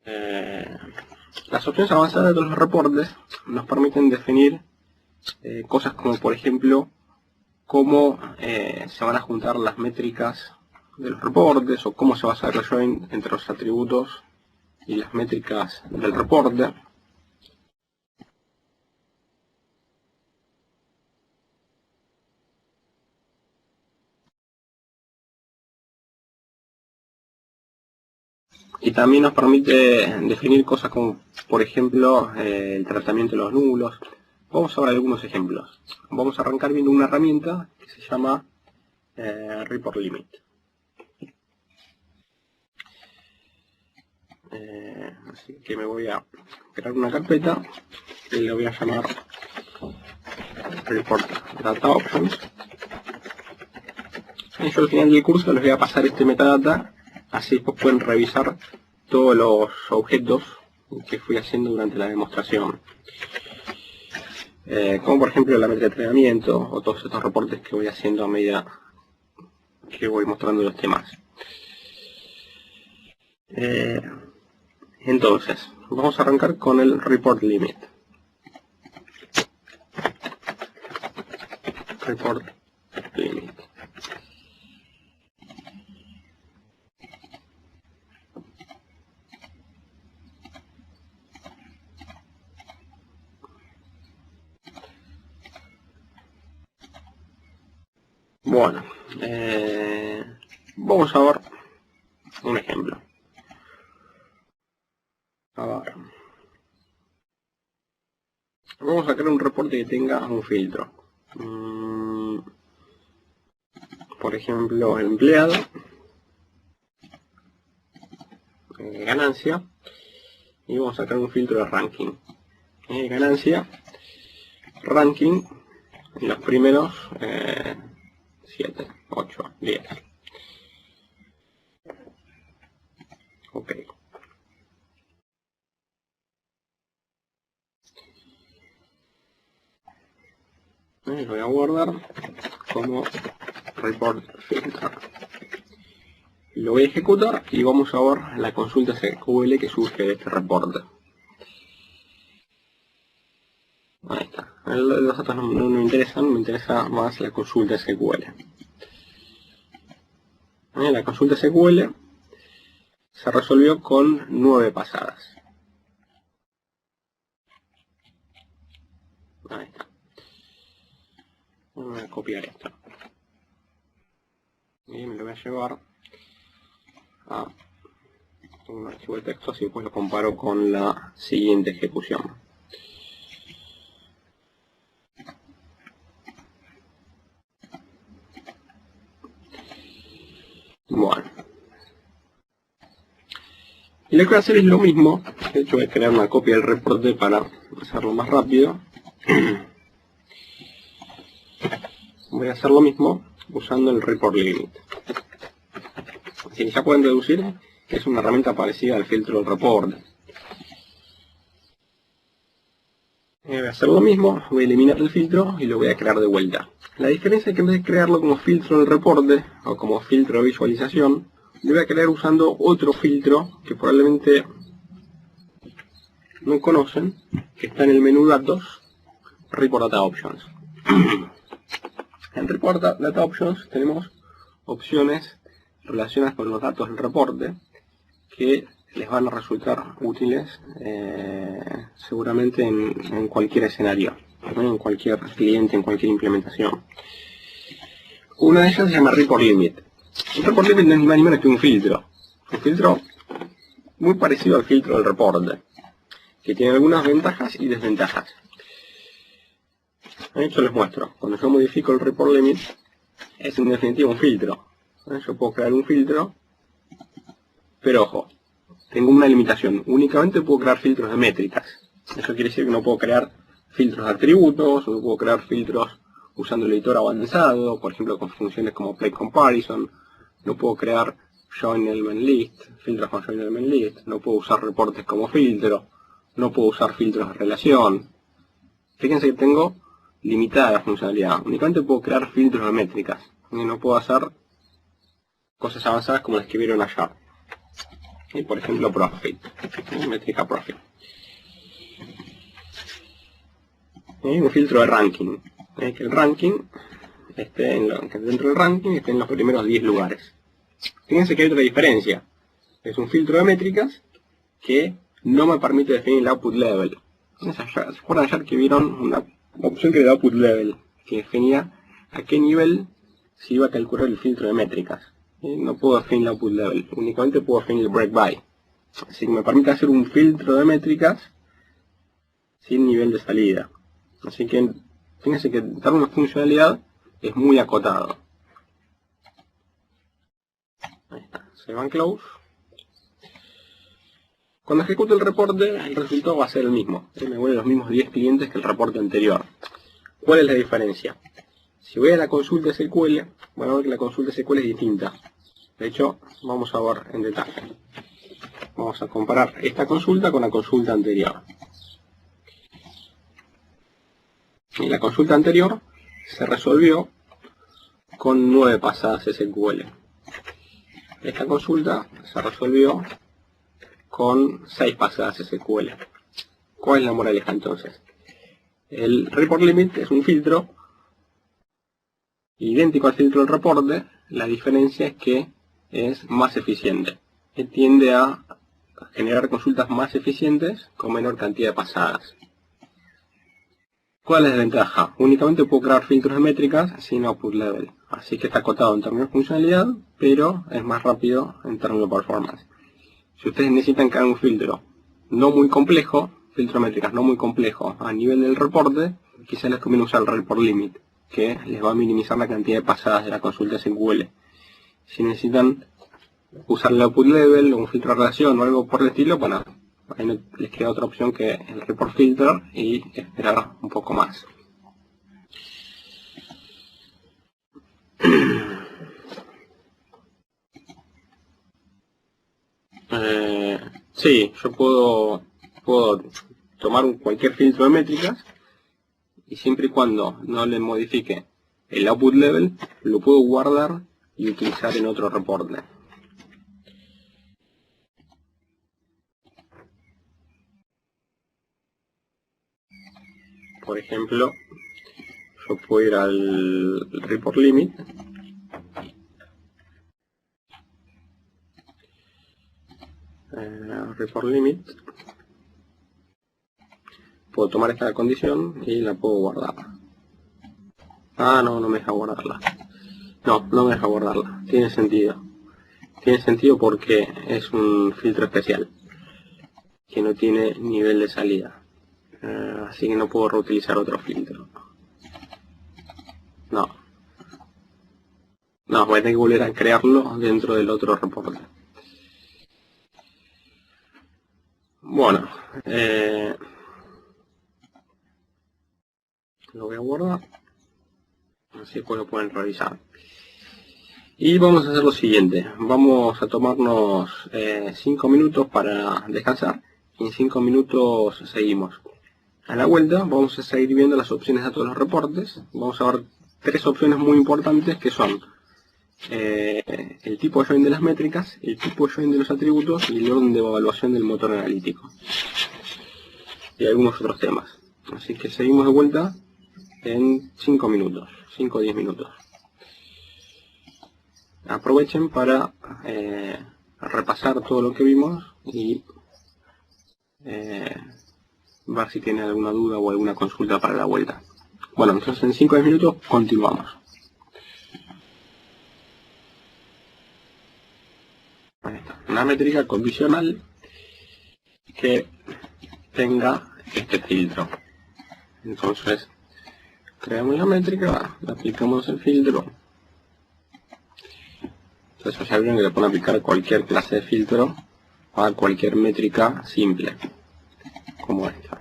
Eh, las opciones avanzadas de los reportes nos permiten definir cosas como, por ejemplo, cómo se van a juntar las métricas de los reportes o cómo se va a hacer el join entre los atributos y las métricas del reporte. Y también nos permite definir cosas como, por ejemplo, el tratamiento de los nulos. Vamos a ver algunos ejemplos. Vamos a arrancar viendo una herramienta que se llama Report Limit. Así que me voy a crear una carpeta y le voy a llamar Report Data Options. Y yo al final del curso les voy a pasar este metadata, así después pueden revisar todos los objetos que fui haciendo durante la demostración. Como por ejemplo la métrica de entrenamiento o todos estos reportes que voy haciendo a medida que voy mostrando los temas. Entonces, vamos a arrancar con el Report Limit. Report Limit. Bueno, vamos a ver un ejemplo. A ver. Vamos a crear un reporte que tenga un filtro. Por ejemplo, empleado, ganancia, y vamos a crear un filtro de ranking. Ganancia, ranking, en los primeros 7, 8, 10. Ok. Lo voy a guardar como report filter. Lo voy a ejecutar y vamos a ver la consulta SQL que surge de este reporte. Ahí está. Los datos no me interesan, me interesa más la consulta SQL. La consulta SQL se resolvió con 9 pasadas. Ahí está. Voy a copiar esto. Y me lo voy a llevar a un archivo de texto, así después lo comparo con la siguiente ejecución. Bueno. Y lo que voy a hacer es lo mismo. De hecho voy a crear una copia del reporte para hacerlo más rápido. Voy a hacer lo mismo usando el Report Limit. Así que ya pueden deducir que es una herramienta parecida al filtro del reporte. Voy a hacer lo mismo, voy a eliminar el filtro y lo voy a crear de vuelta. La diferencia es que en vez de crearlo como filtro del reporte o como filtro de visualización, lo voy a crear usando otro filtro que probablemente no conocen, que está en el menú Datos, Report Data Options. En Report Data Options tenemos opciones relacionadas con los datos del reporte que les van a resultar útiles seguramente en cualquier escenario, en cualquier cliente, en cualquier implementación. Una de ellas se llama Report Limit. El Report Limit no es ni más ni menos que un filtro muy parecido al filtro del reporte, que tiene algunas ventajas y desventajas. Yo les muestro. Cuando yo modifico el Report Limit, es en definitiva un filtro. Yo puedo crear un filtro, pero ojo, tengo una limitación. Únicamente puedo crear filtros de métricas. Eso quiere decir que no puedo crear filtros de atributos, no puedo crear filtros usando el editor avanzado, por ejemplo con funciones como Play Comparison. No puedo crear Join Element List, filtros con Join Element List. No puedo usar reportes como filtro. No puedo usar filtros de relación. Fíjense que tengo limitada la funcionalidad. Únicamente puedo crear filtros de métricas. Y no puedo hacer cosas avanzadas como las que vieron allá. Y por ejemplo profit, métrica profit. Y un filtro de ranking, que el ranking esté que dentro del ranking esté en los primeros 10 lugares. Fíjense que hay otra diferencia. Es un filtro de métricas que no me permite definir el output level. ¿Se acuerdan ayer que vieron una opción que era output level, que definía a qué nivel se iba a calcular el filtro de métricas? No puedo definir el output level, únicamente puedo definir el break by. Así que me permite hacer un filtro de métricas sin nivel de salida. Así que fíjense que dar una funcionalidad es muy acotado. Ahí está, se van close. Cuando ejecute el reporte, el resultado va a ser el mismo. Me vuelve los mismos 10 clientes que el reporte anterior. ¿Cuál es la diferencia? Si voy a la consulta SQL, van a ver que la consulta SQL es distinta. De hecho, vamos a ver en detalle. Vamos a comparar esta consulta con la consulta anterior. Y la consulta anterior se resolvió con 9 pasadas SQL. Esta consulta se resolvió con 6 pasadas SQL. ¿Cuál es la moraleja entonces? El report limit es un filtro idéntico al filtro del reporte. La diferencia es que es más eficiente. Que tiende a generar consultas más eficientes con menor cantidad de pasadas. ¿Cuál es la ventaja? Únicamente puedo crear filtros de métricas sin output level. Así que está acotado en términos de funcionalidad, pero es más rápido en términos de performance. Si ustedes necesitan crear un filtro no muy complejo, filtro de métricas no muy complejo a nivel del reporte, quizás les conviene usar el report limit, que les va a minimizar la cantidad de pasadas de la consulta SQL. Si necesitan usar el output level o un filtro de relación o algo por el estilo, bueno, ahí no les queda otra opción que el report filter y esperar un poco más. Sí, yo puedo tomar cualquier filtro de métricas y siempre y cuando no le modifique el output level, lo puedo guardar y utilizar en otro reporte. Por ejemplo, yo puedo ir al report limit puedo tomar esta condición y la puedo guardar. No me deja guardarla. No me deja guardarla. Tiene sentido porque es un filtro especial que no tiene nivel de salida, así que no puedo reutilizar otro filtro. Voy a tener que volver a crearlo dentro del otro reporte. Bueno, lo voy a guardar, así después lo pueden revisar. Y vamos a hacer lo siguiente, vamos a tomarnos 5 minutos para descansar y en 5 minutos seguimos. A la vuelta vamos a seguir viendo las opciones de todos los reportes. Vamos a ver 3 opciones muy importantes que son el tipo de join de las métricas, el tipo de join de los atributos y el orden de evaluación del motor analítico. Y algunos otros temas. Así que seguimos de vuelta en 5 minutos, 5 o 10 minutos. Aprovechen para repasar todo lo que vimos y ver si tienen alguna duda o alguna consulta para la vuelta. Bueno, entonces en 5 o 10 minutos continuamos. Una métrica condicional que tenga este filtro. Entonces, creamos la métrica, le aplicamos el filtro. Entonces ya vieron que le pueden aplicar cualquier clase de filtro a cualquier métrica simple, como esta.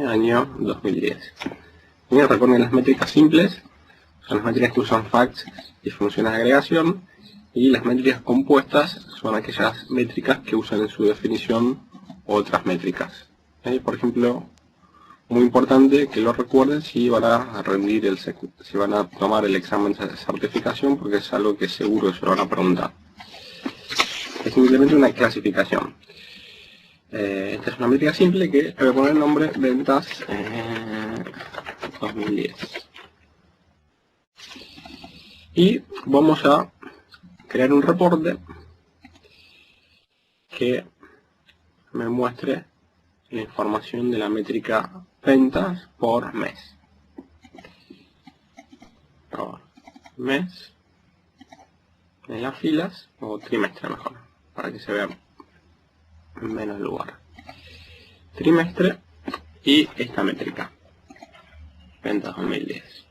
Año 2010. Y recuerden, las métricas simples son las métricas que usan facts y funciones de agregación, y las métricas compuestas son aquellas métricas que usan en su definición otras métricas. Por ejemplo, muy importante que lo recuerden si van a rendir si van a tomar el examen de certificación, porque es algo que seguro se lo van a preguntar. es simplemente una clasificación. Esta es una métrica simple que le voy a poner el nombre ventas 2010. Y vamos a crear un reporte que me muestre la información de la métrica ventas por mes. Por mes en las filas, o trimestre mejor, para que se vea en menos lugar. Trimestre y esta métrica, ventas 2010.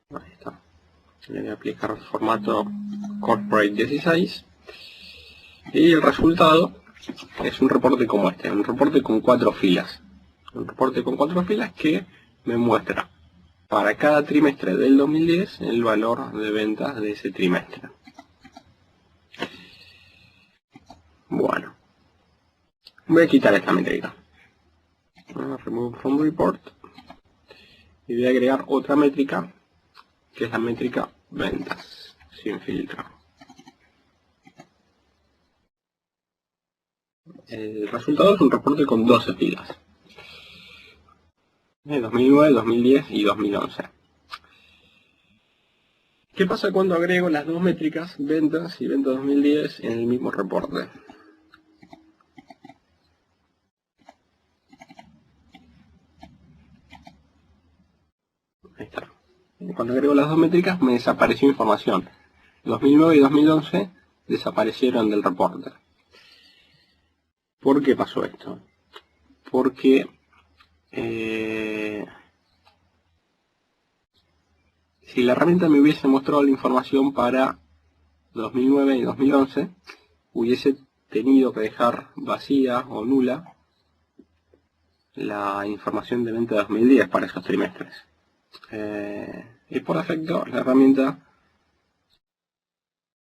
Ahí está. Le voy a aplicar el formato Corporate 16 y el resultado es un reporte como este, un reporte con 4 filas. Un reporte con 4 filas que me muestra para cada trimestre del 2010 el valor de ventas de ese trimestre. Bueno, voy a quitar esta métrica. Remove from report y voy a agregar otra métrica que es la métrica ventas sin filtro. El resultado es un reporte con 12 filas. 2009, 2010 y 2011. ¿Qué pasa cuando agrego las dos métricas, ventas y ventas 2010, en el mismo reporte? Ahí está. Cuando agrego las dos métricas me desapareció información. 2009 y 2011 desaparecieron del reporte. ¿Por qué pasó esto? Porque si la herramienta me hubiese mostrado la información para 2009 y 2011, hubiese tenido que dejar vacía o nula la información de venta de 2010 para esos trimestres. Y por defecto la herramienta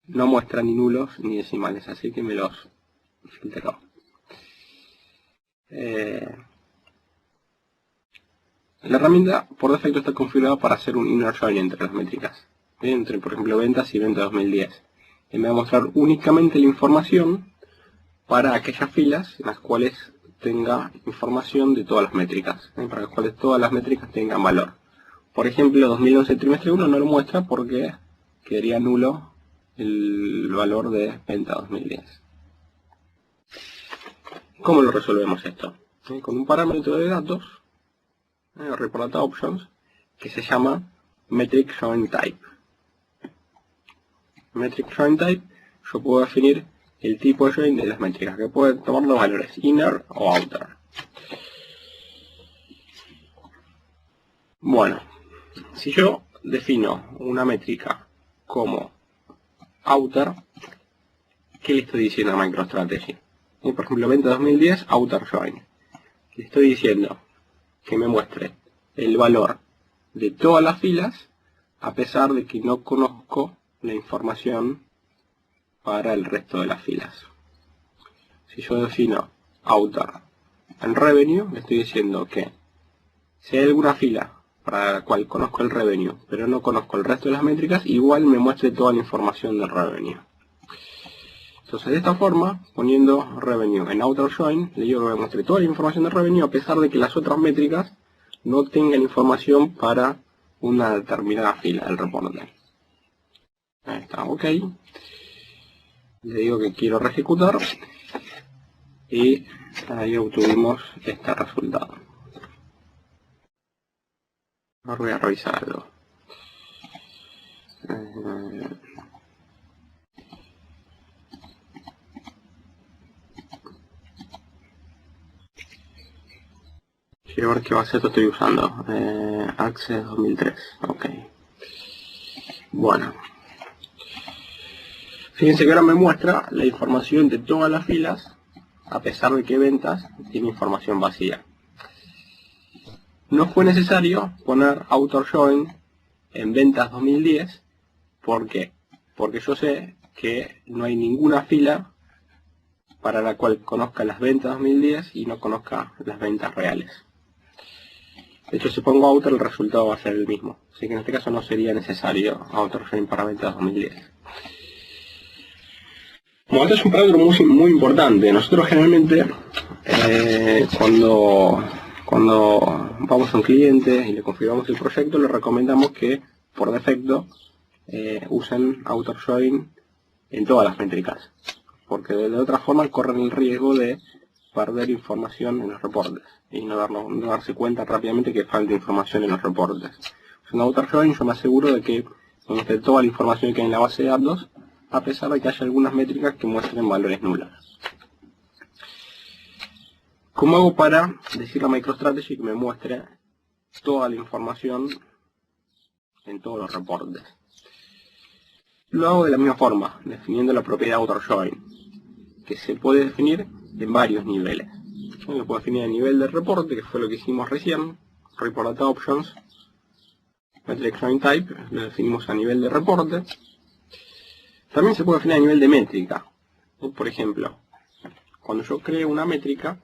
no muestra ni nulos ni decimales, así que me los filtró. La herramienta por defecto está configurada para hacer un inner join entre las métricas, entre por ejemplo ventas y ventas 2010. Y me va a mostrar únicamente la información para aquellas filas en las cuales tenga información de todas las métricas, para las cuales todas las métricas tengan valor. Por ejemplo, 2011 trimestre 1 no lo muestra porque quedaría nulo el valor de venta 2010. ¿Cómo lo resolvemos esto? Con un parámetro de datos, report options, que se llama metric join type. Metric join type, yo puedo definir el tipo de join de las métricas, que puede tomar dos valores, inner o outer. Bueno, si yo defino una métrica como outer, ¿qué le estoy diciendo a MicroStrategy? Por ejemplo, venta 2010, outer join. Le estoy diciendo que me muestre el valor de todas las filas, a pesar de que no conozco la información para el resto de las filas. Si yo defino outer en revenue, le estoy diciendo que si hay alguna fila para la cual conozco el revenue, pero no conozco el resto de las métricas, igual me muestre toda la información del revenue. Entonces, de esta forma, poniendo revenue en outer join, le digo que me muestre toda la información del revenue, a pesar de que las otras métricas no tengan información para una determinada fila del reporte. Ahí está, ok. Le digo que quiero reejecutar y ahí obtuvimos este resultado. Ahora voy a revisar algo. Quiero ver qué base estoy usando. Access 2003. Ok. Bueno. Fíjense que ahora me muestra la información de todas las filas, a pesar de que ventas tiene información vacía. No fue necesario poner outer join en ventas 2010. ¿Por qué? Porque yo sé que no hay ninguna fila para la cual conozca las ventas 2010 y no conozca las ventas reales. De hecho, si pongo outer el resultado va a ser el mismo. Así que en este caso no sería necesario outer join para ventas 2010. Bueno, este es un parámetro muy importante. Nosotros generalmente cuando vamos a un cliente y le configuramos el proyecto, le recomendamos que por defecto usen outer join en todas las métricas, porque de otra forma corren el riesgo de perder información en los reportes y no darse cuenta rápidamente que falta información en los reportes. Usando outer join yo me aseguro de que esté toda la información que hay en la base de datos, a pesar de que haya algunas métricas que muestren valores nulos. ¿Cómo hago para decirle a MicroStrategy que me muestre toda la información en todos los reportes? Lo hago de la misma forma, definiendo la propiedad outerJoin, que se puede definir en varios niveles. Lo puedo definir a nivel de reporte, que fue lo que hicimos recién, Report Data Options, Metric Join Type, lo definimos a nivel de reporte. También se puede definir a nivel de métrica. Por ejemplo, cuando yo creo una métrica,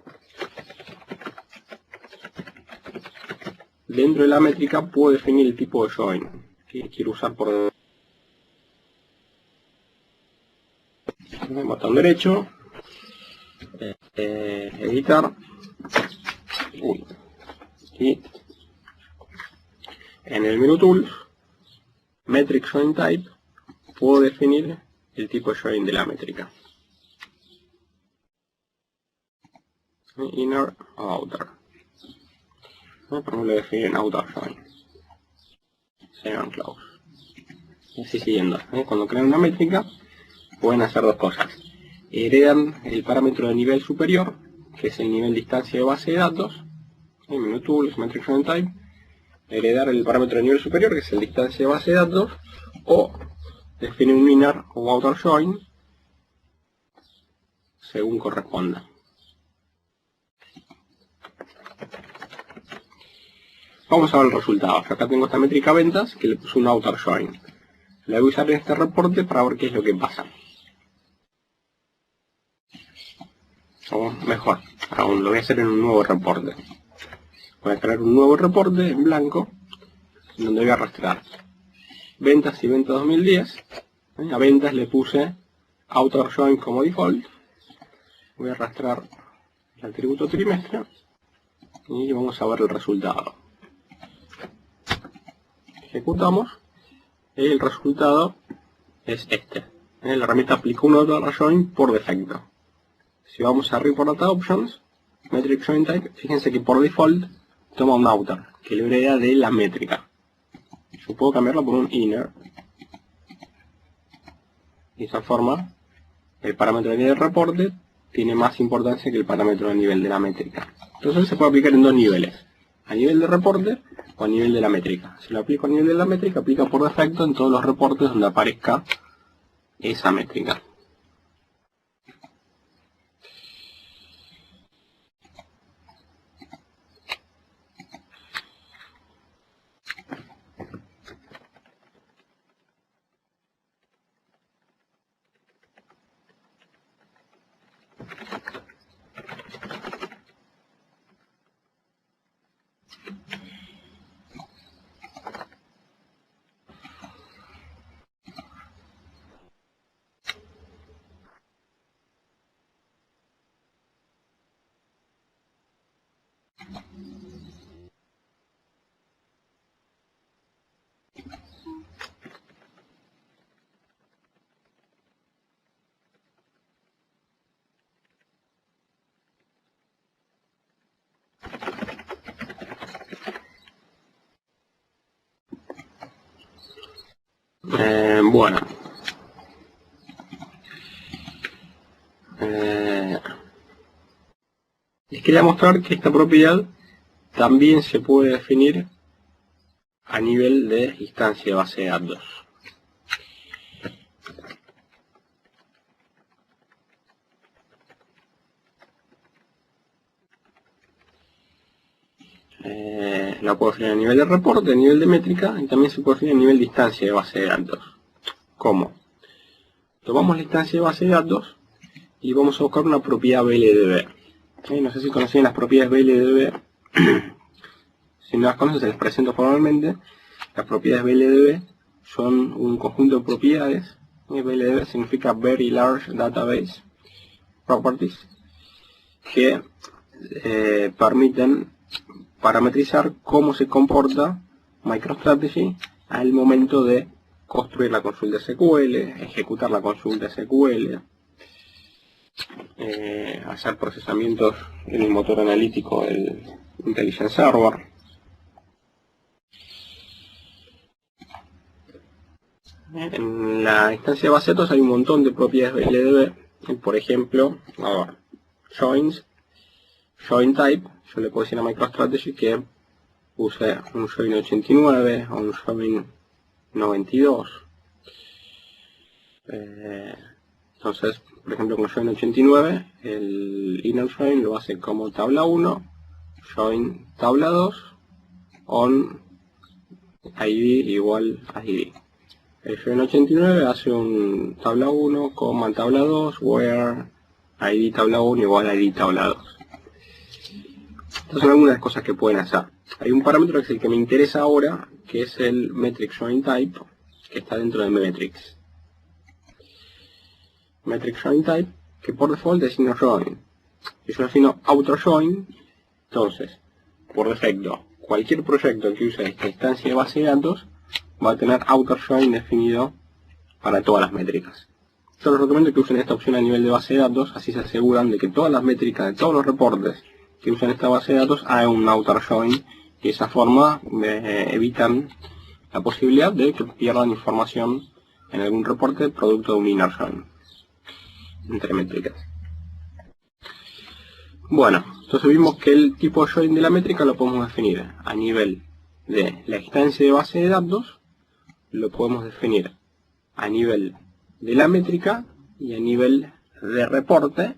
dentro de la métrica puedo definir el tipo de join que quiero usar por botón derecho, editar, y en el menú Tools, Metric Join Type, puedo definir el tipo de join de la métrica. Inner o outer. Por ejemplo, lo defino en outer join. Save and close. Y así siguiendo. Cuando crean una métrica, pueden hacer dos cosas. Heredan el parámetro de nivel superior, que es el nivel de instancia de base de datos. En menú Tools, Metric Join Type. Heredar el parámetro de nivel superior, que es el de instancia de base de datos. O define un inner o outer join según corresponda. Vamos a ver el resultado. Acá tengo esta métrica ventas que le puse un outer join. La voy a usar en este reporte para ver qué es lo que pasa. O mejor, aún lo voy a hacer en un nuevo reporte. Voy a crear un nuevo reporte en blanco donde voy a rastrear ventas y ventas 2010. A ventas le puse outer join como default. Voy a rastrear el atributo trimestre y vamos a ver el resultado. Ejecutamos y el resultado es este. La herramienta aplica un outer join por defecto. Si vamos a Report Data Options, Metric Join Type, fíjense que por default toma un outer, que le hereda de la métrica. Yo puedo cambiarlo por un inner. De esa forma, el parámetro de nivel de reporte tiene más importancia que el parámetro de nivel de la métrica. Entonces se puede aplicar en dos niveles, a nivel de reporte o a nivel de la métrica. Si lo aplico a nivel de la métrica, aplica por defecto en todos los reportes donde aparezca esa métrica. Bueno, les quería mostrar que esta propiedad también se puede definir a nivel de instancia de base de datos. La puedo definir a nivel de reporte, a nivel de métrica, y también se puede definir a nivel de instancia de base de datos. ¿Cómo? Tomamos la instancia de base de datos y vamos a buscar una propiedad BLDB. No sé si conocen las propiedades BLDB. Si no las conoces, se las presento formalmente. Las propiedades BLDB son un conjunto de propiedades. Y BLDB significa Very Large Database Properties, que permiten parametrizar cómo se comporta MicroStrategy al momento de construir la consulta SQL, ejecutar la consulta SQL, hacer procesamientos en el motor analítico del Intelligence Server. En la instancia de base de datos hay un montón de propiedades BLDB. Por ejemplo, joins, join type. Yo le puedo decir a MicroStrategy que use un join 89 o un join 92. Entonces, por ejemplo, con join 89, el inner join lo hace como tabla 1, join tabla 2, on id igual a id. El join 89 hace un tabla 1, coma tabla 2, where id tabla 1 igual a id tabla 2. Estas son algunas de las cosas que pueden hacer. Hay un parámetro que es el que me interesa ahora, que es el metric join type, que está dentro de metrics. Metric join type, que por default es inner join. Si yo defino outer join, entonces, por defecto, cualquier proyecto que use esta instancia de base de datos va a tener outer join definido para todas las métricas. Yo les recomiendo que usen esta opción a nivel de base de datos, así se aseguran de que todas las métricas de todos los reportes que usan esta base de datos hagan un outer join, y de esa forma evitan la posibilidad de que pierdan información en algún reporte producto de un inner join entre métricas. Bueno, entonces vimos que el tipo de join de la métrica lo podemos definir a nivel de la instancia de base de datos, lo podemos definir a nivel de la métrica y a nivel de reporte,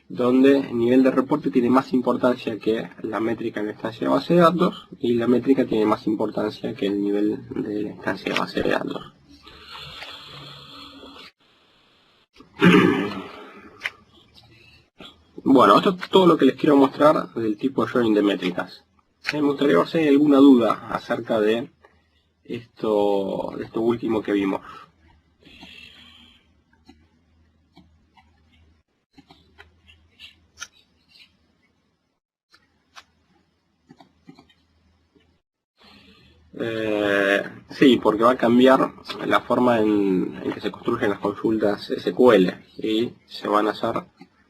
donde el nivel de reporte tiene más importancia que la métrica en la instancia de base de datos, y la métrica tiene más importancia que el nivel de la instancia de base de datos. Bueno, esto es todo lo que les quiero mostrar del tipo de join de métricas. Me gustaría ver si hay alguna duda acerca de esto último que vimos. Sí, porque va a cambiar la forma en que se construyen las consultas SQL y se van a hacer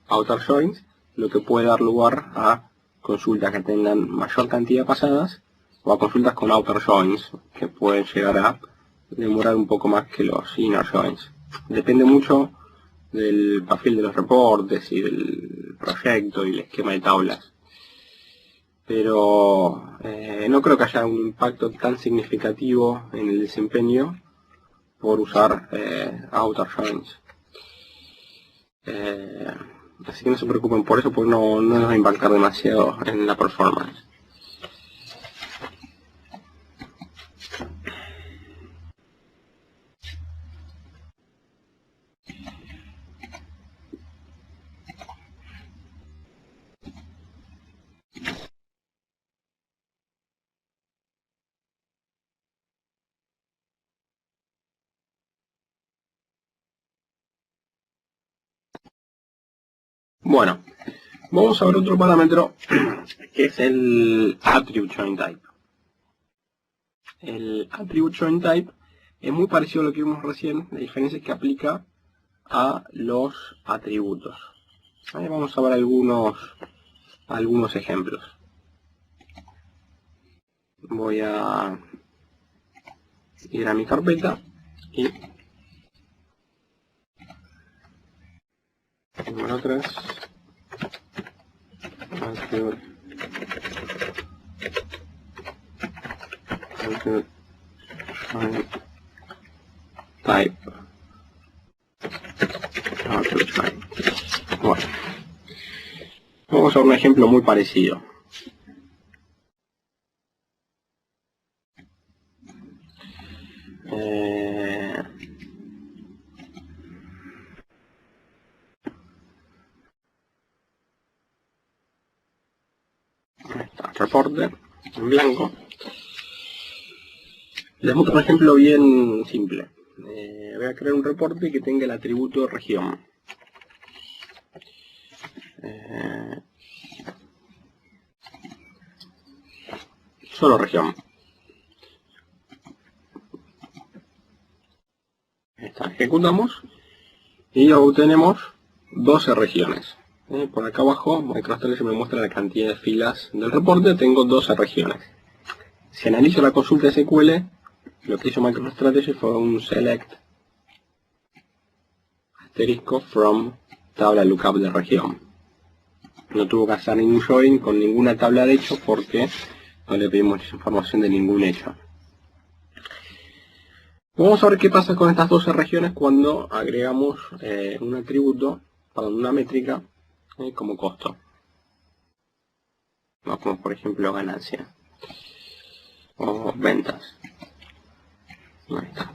outer joins, lo que puede dar lugar a consultas que tengan mayor cantidad de pasadas o a consultas con outer joins que pueden llegar a demorar un poco más que los inner joins. Depende mucho del perfil de los reportes y del proyecto y el esquema de tablas. Pero no creo que haya un impacto tan significativo en el desempeño por usar outer joins. Así que no se preocupen por eso, porque no nos va a impactar demasiado en la performance. Bueno, vamos a ver otro parámetro que es el attribute join type. El attribute join type es muy parecido a lo que vimos recién, la diferencia es que aplica a los atributos. Ahí vamos a ver algunos ejemplos. Voy a ir a mi carpeta y número 3 attribute join type attribute join. Bueno, vamos a ver un ejemplo muy parecido. Reporte, en blanco. Les muestro un ejemplo bien simple. Voy a crear un reporte que tenga el atributo región. Solo región. Ejecutamos y obtenemos 12 regiones. Por acá abajo MicroStrategy me muestra la cantidad de filas del reporte. Tengo 12 regiones. Si analizo la consulta SQL, lo que hizo MicroStrategy fue un select asterisco from tabla lookup de región. No tuvo que hacer ningún join con ninguna tabla de hechos porque no le pedimos información de ningún hecho. Vamos a ver qué pasa con estas 12 regiones cuando agregamos un atributo, una métrica como costo. Como por ejemplo ganancia o ventas. Ahí está.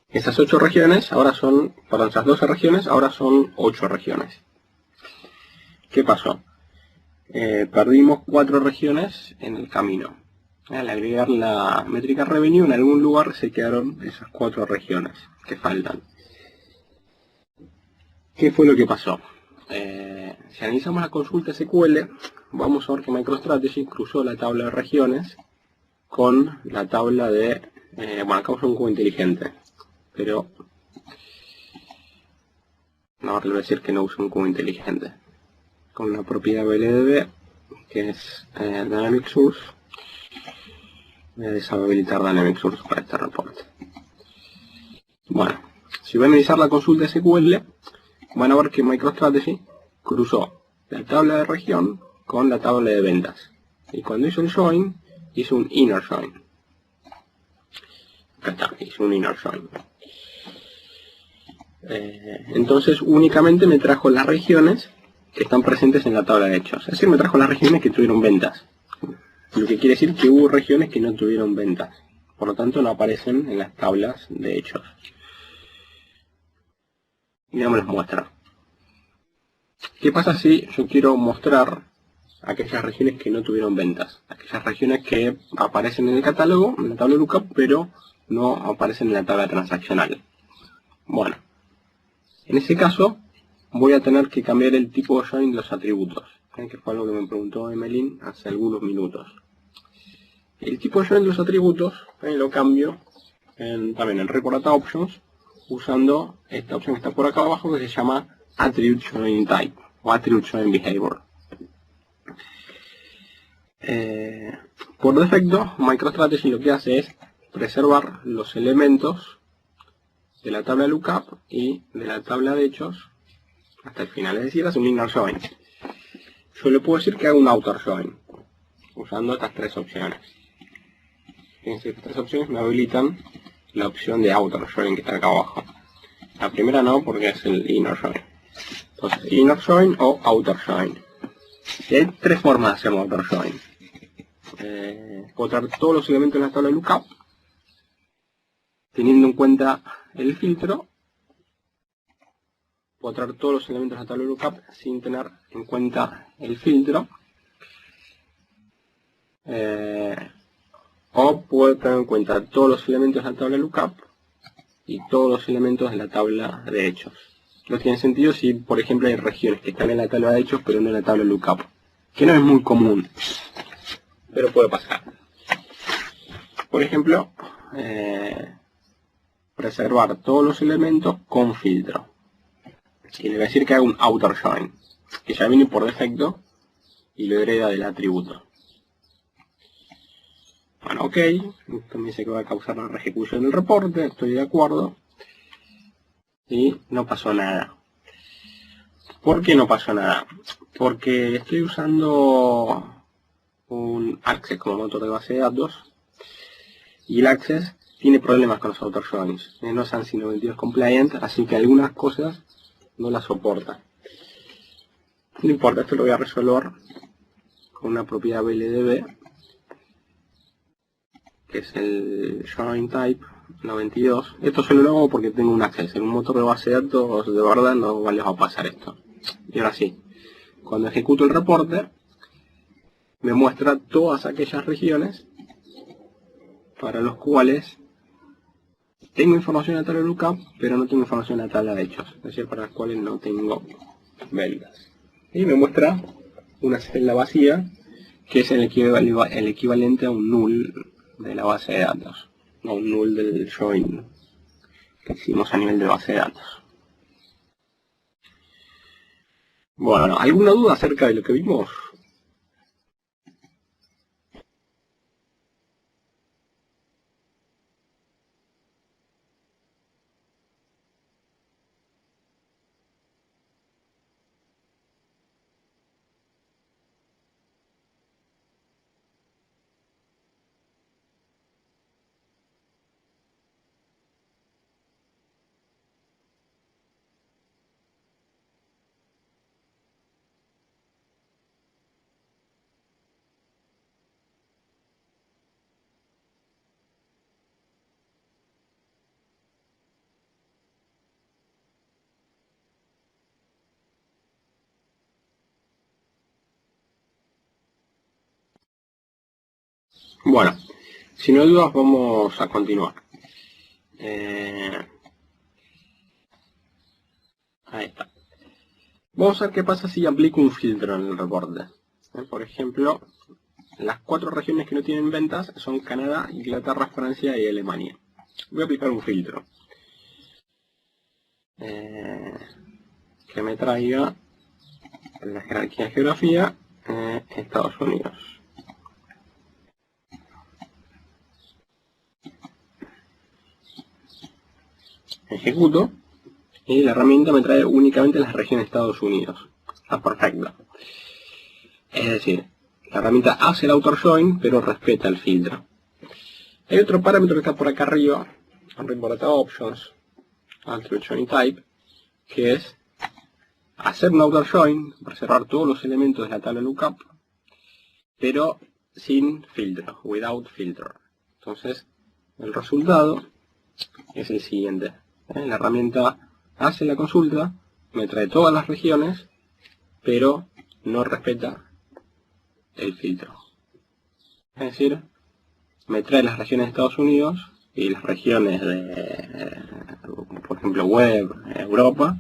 Esas 8 regiones ahora son, perdón, esas 12 regiones ahora son 8 regiones. ¿Qué pasó? Perdimos 4 regiones en el camino. Al agregar la métrica revenue, en algún lugar se quedaron esas 4 regiones que faltan. ¿Qué fue lo que pasó? Si analizamos la consulta SQL, vamos a ver que MicroStrategy cruzó la tabla de regiones con la tabla de... bueno, acá usamos un cubo inteligente, pero... ahora le voy a decir que no uso un cubo inteligente. Con la propiedad BLDB, que es Dynamic Source. Voy a deshabilitar Dynamic Source para este reporte. Bueno, si voy a analizar la consulta SQL, van a ver que MicroStrategy cruzó la tabla de región con la tabla de ventas. Y cuando hizo el join, hizo un inner join. Acá está, hizo un inner join. Entonces únicamente me trajo las regiones que están presentes en la tabla de hechos. Es decir, me trajo las regiones que tuvieron ventas. Lo que quiere decir que hubo regiones que no tuvieron ventas. Por lo tanto no aparecen en las tablas de hechos. Y no me los muestra. ¿Qué pasa si yo quiero mostrar aquellas regiones que no tuvieron ventas? Aquellas regiones que aparecen en el catálogo, en la tabla de lookup, pero no aparecen en la tabla transaccional. Bueno, en ese caso voy a tener que cambiar el tipo de join de los atributos, que fue algo que me preguntó Emelin hace algunos minutos. El tipo de join de los atributos lo cambio también en Report Data Options usando esta opción que está por acá abajo que se llama Attribute Join Type o Attribute Join Behavior. Por defecto, MicroStrategy lo que hace es preservar los elementos de la tabla de lookup y de la tabla de hechos hasta el final, es decir, hace un inner join. Yo le puedo decir que haga un outer join usando estas 3 opciones. Fíjense, estas 3 opciones me habilitan la opción de outer join que está acá abajo. La primera no, porque es el inner join. Entonces, inner join o outer join. Y hay 3 formas de hacer un outer join. Puedo traer todos los elementos de la tabla de lookup, teniendo en cuenta el filtro. Puedo traer todos los elementos de la tabla de lookup sin tener en cuenta el filtro. O puedo tener en cuenta todos los elementos de la tabla de lookup y todos los elementos de la tabla de hechos. No tiene sentido si, por ejemplo, hay regiones que están en la tabla de hechos pero no en la tabla de lookup, que no es muy común, pero puede pasar. Por ejemplo, preservar todos los elementos con filtro. Y le voy a decir que haga un outer join, que ya viene por defecto y lo hereda del atributo. Bueno, ok, esto me dice que va a causar la reejecución del reporte, estoy de acuerdo. Y no pasó nada. ¿Por qué no pasó nada? Porque estoy usando un Access como motor de base de datos y el Access tiene problemas con los outer joins. No es ANSI 92 compliant, así que algunas cosas no las soporta. No importa, esto lo voy a resolver con una propiedad BLDB, que es el join type 92. Esto solo lo hago porque tengo un access. En un motor de base de datos de verdad no les va a pasar esto. Y ahora sí, cuando ejecuto el reporte, me muestra todas aquellas regiones para los cuales tengo información en la tabla de lookup, pero no tengo información en la tabla de hechos, es decir, para las cuales no tengo ventas. Y me muestra una celda vacía, que es el equivalente a un null de la base de datos, no un null del join que hicimos a nivel de base de datos. Bueno, ¿alguna duda acerca de lo que vimos? Bueno, si no hay dudas vamos a continuar. Ahí está. Vamos a ver qué pasa si aplico un filtro en el reporte. Por ejemplo, las 4 regiones que no tienen ventas son Canadá, Inglaterra, Francia y Alemania. Voy a aplicar un filtro que me traiga en la jerarquía de geografía Estados Unidos. Ejecuto y la herramienta me trae únicamente las regiones de Estados Unidos. Está perfecto. Es decir, la herramienta hace el outer join, pero respeta el filtro. Hay otro parámetro que está por acá arriba, Report Options, Alternate Join Type, que es hacer un outer join, preservar todos los elementos de la tabla lookup, pero sin filtro, without filter. Entonces, el resultado es el siguiente. La herramienta hace la consulta, me trae todas las regiones, pero no respeta el filtro. Es decir, me trae las regiones de Estados Unidos y las regiones de, por ejemplo, web, Europa,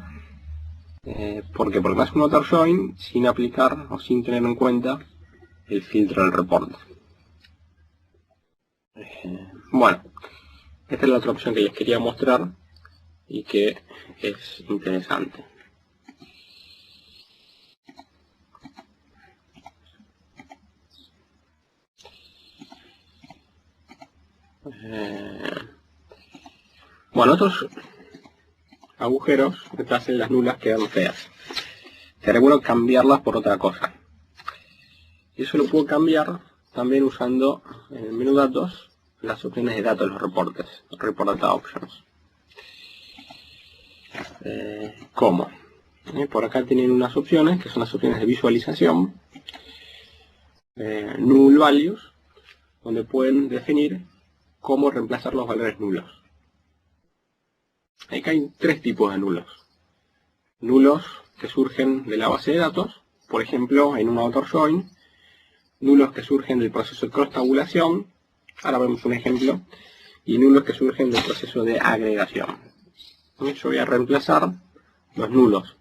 porque me hace un outer join sin aplicar o sin tener en cuenta el filtro del reporte. Bueno, esta es la otra opción que les quería mostrar y que es interesante. Bueno, otros agujeros que hacen las nulas quedan feas. Sería bueno cambiarlas por otra cosa. Y eso lo puedo cambiar también usando en el menú datos las opciones de datos de los reportes, Report Data Options. ¿Cómo? Por acá tienen unas opciones que son las opciones de visualización, Null Values, donde pueden definir cómo reemplazar los valores nulos. Acá hay 3 tipos de nulos. Nulos que surgen de la base de datos, por ejemplo en un outer join, nulos que surgen del proceso de cross-tabulación, ahora vemos un ejemplo, y nulos que surgen del proceso de agregación. Yo voy a reemplazar los nulos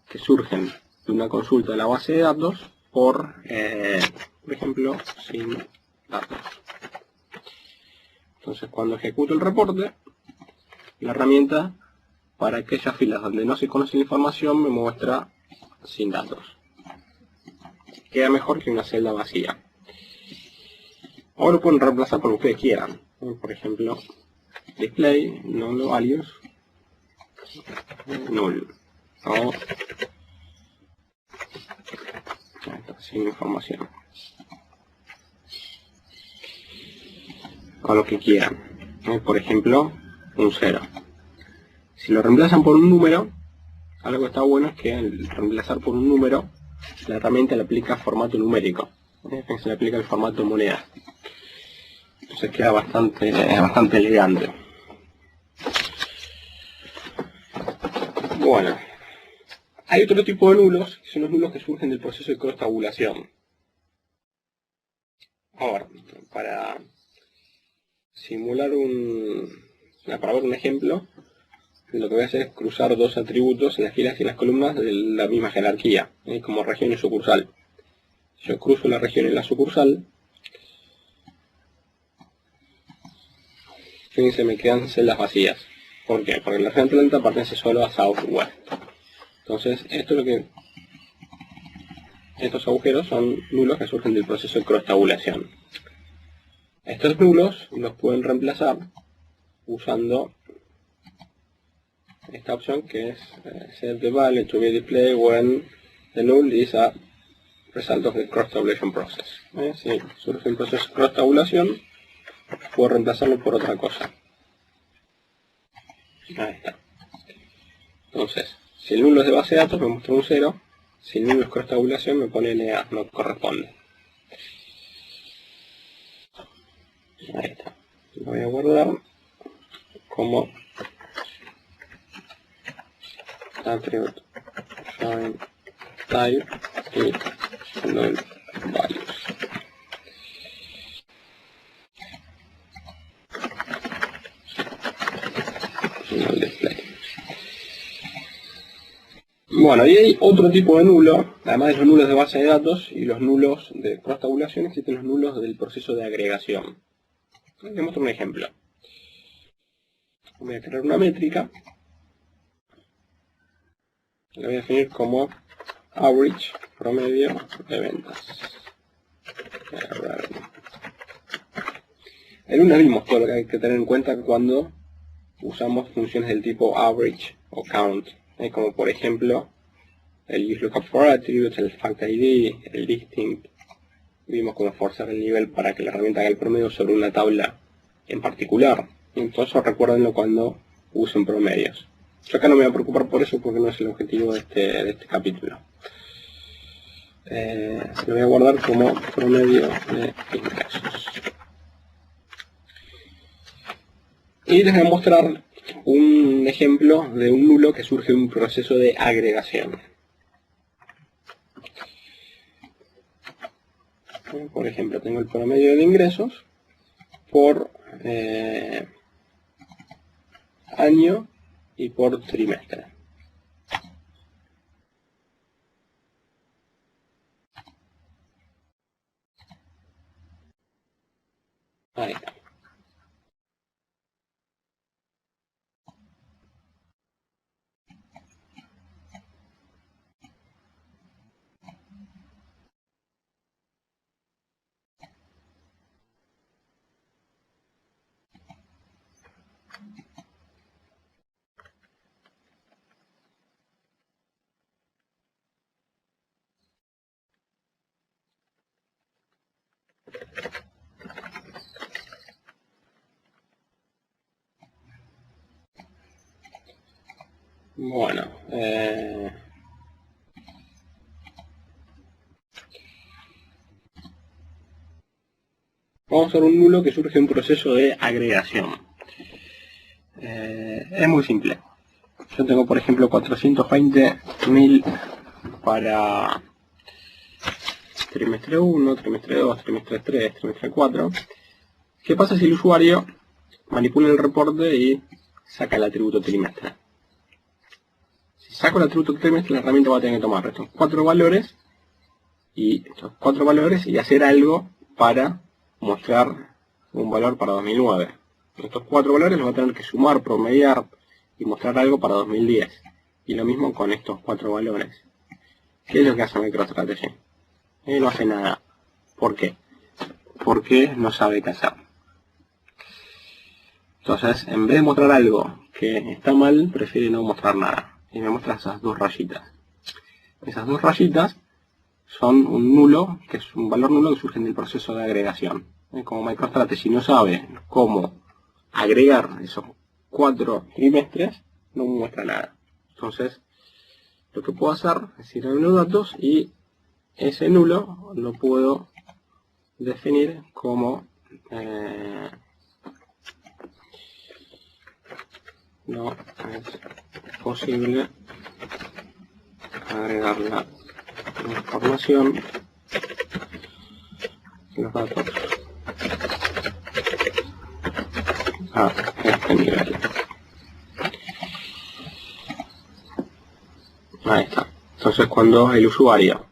que surgen de una consulta de la base de datos por ejemplo, sin datos. Entonces cuando ejecuto el reporte, la herramienta para aquellas filas donde no se conoce la información me muestra sin datos. Queda mejor que una celda vacía. Ahora lo pueden reemplazar por lo que quieran. Por ejemplo, display, null values, null. O sin información. O lo que quieran. Por ejemplo, un 0. Si lo reemplazan por un número, algo que está bueno es que al reemplazar por un número, la herramienta le aplica formato numérico. Se le aplica el formato moneda. Entonces queda bastante elegante. Bueno, hay otro tipo de nulos, que son los nulos que surgen del proceso de cross-tabulación. simular para ver un ejemplo, lo que voy a hacer es cruzar dos atributos en las filas y en las columnas de la misma jerarquía, como región y sucursal. Yo cruzo la región y la sucursal, fíjense, me quedan celdas vacías. ¿Por qué? Porque la región Atlanta pertenece solo a Southwest. Entonces, estos agujeros son nulos que surgen del proceso de cross-tabulación. Estos nulos los pueden reemplazar usando esta opción que es set the value to be displayed when the null is a result of the cross-tabulation process. Si surge un proceso de cross-tabulación, puedo reemplazarlo por otra cosa. Ahí está. Entonces, si el nulo es de base de datos me muestra un 0, si el nulo es cross-tabulación me pone NA, no corresponde. Ahí está. Lo voy a guardar como attribute join type y null values. Null display. Bueno, y hay otro tipo de nulo, además de los nulos de base de datos y los nulos de cross-tabulación, existen los nulos del proceso de agregación. Les muestro un ejemplo. Voy a crear una métrica. La voy a definir como average, promedio de ventas. El lunes vimos todo lo que hay que tener en cuenta cuando usamos funciones del tipo average o count. Como por ejemplo el useLookup for attributes, el FactID, el distinct. Vimos cómo forzar el nivel para que la herramienta haga el promedio sobre una tabla en particular. Entonces recuérdenlo cuando usen promedios. Yo acá no me voy a preocupar por eso porque no es el objetivo de este capítulo. Lo voy a guardar como promedio de ingresos. Y les voy a mostrar un ejemplo de un nulo que surge de un proceso de agregación. Por ejemplo, tengo el promedio de ingresos por año y por trimestre. Ahí está. Bueno, vamos a ver un nulo que surge de un proceso de agregación. Es muy simple. Yo tengo, por ejemplo, 420.000 para trimestre 1, trimestre 2, trimestre 3, trimestre 4. ¿Qué pasa si el usuario manipula el reporte y saca el atributo trimestre? Si saco el atributo trimestre, la herramienta va a tener que tomar estos cuatro valores y hacer algo para mostrar un valor para 2009. Estos cuatro valores los va a tener que sumar, promediar y mostrar algo para 2010. Y lo mismo con estos cuatro valores. ¿Qué es lo que hace MicroStrategy? No hace nada. ¿Por qué? Porque no sabe qué hacer. Entonces, en vez de mostrar algo que está mal, prefiere no mostrar nada. Y me muestra esas dos rayitas. Esas dos rayitas son un nulo, que es un valor nulo que surge del proceso de agregación. Como MicroStrategy no sabe cómo agregar esos cuatro trimestres, no muestra nada. Entonces, lo que puedo hacer es ir a los datos y ese nulo lo puedo definir como no es posible agregar la información, los datos a este nivel. Ahí está. Entonces cuando el usuario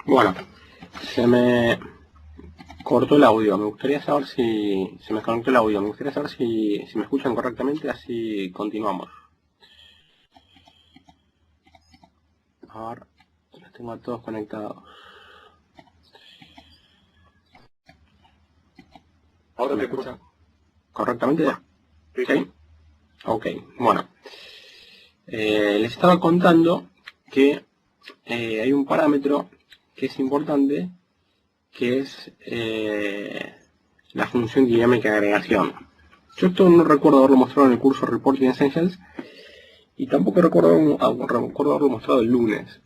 bueno, se me cortó el audio. Me gustaría saber si se me conectó el audio. Me gustaría saber si me escuchan correctamente, así continuamos. A ver, los tengo a todos conectados. Ahora ¿Me te escuchan correctamente? ¿Sí? Ok, bueno. Les estaba contando que hay un parámetro que es importante, que es la función dinámica de agregación. Yo esto no recuerdo haberlo mostrado en el curso Reporting Essentials y tampoco recuerdo haberlo mostrado el lunes.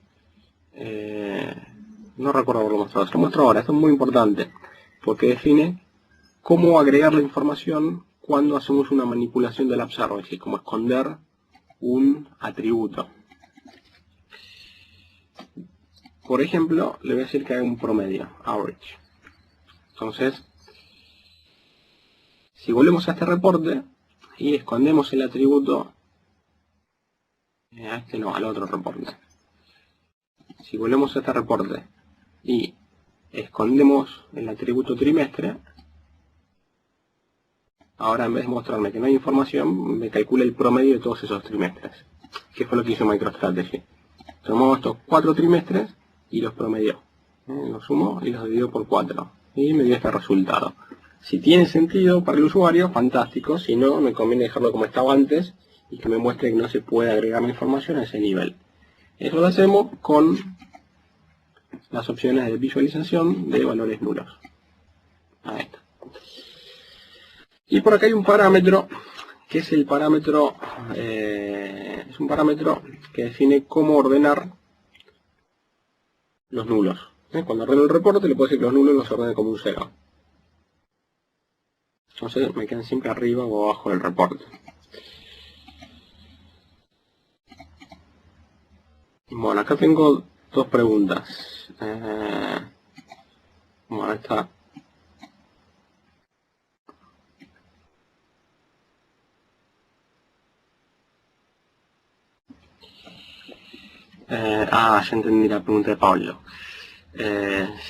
No recuerdo haberlo mostrado, se lo muestro ahora. Esto es muy importante porque define cómo agregar la información cuando hacemos una manipulación del observer, es decir, cómo esconder un atributo. Por ejemplo, le voy a decir que haga un promedio, average. Entonces, si volvemos a este reporte y escondemos el atributo, a este no, al otro reporte. Si volvemos a este reporte y escondemos el atributo trimestre, ahora en vez de mostrarme que no hay información, me calcula el promedio de todos esos trimestres. ¿Qué fue lo que hizo MicroStrategy? Tomó estos 4 trimestres y los promedió. Los sumo y los divido por 4. Y me dio este resultado. Si tiene sentido para el usuario, fantástico. Si no, me conviene dejarlo como estaba antes y que me muestre que no se puede agregar la información a ese nivel. Eso lo hacemos con las opciones de visualización de valores nulos. Ahí está. Y por acá hay un parámetro, que es el parámetro, es un parámetro que define cómo ordenar los nulos. Cuando ordeno el reporte le puedo decir que los nulos los ordene como un 0. Entonces me quedan siempre arriba o abajo del reporte. Bueno, acá tengo dos preguntas. Bueno, esta. Ya entendí la pregunta de Pablo.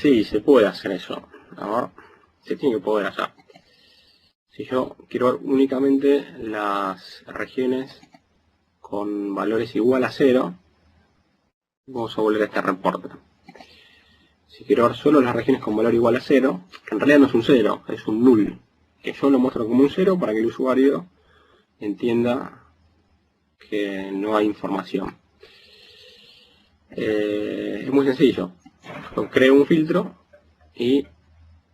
Sí, se puede hacer eso. A ver, se tiene que poder hacer. Si yo quiero ver únicamente las regiones con valores igual a 0, vamos a volver a este reporte. Si quiero ver solo las regiones con valor igual a 0, que en realidad no es un 0, es un null, que yo lo muestro como un 0 para que el usuario entienda que no hay información. Es muy sencillo. Yo creo un filtro y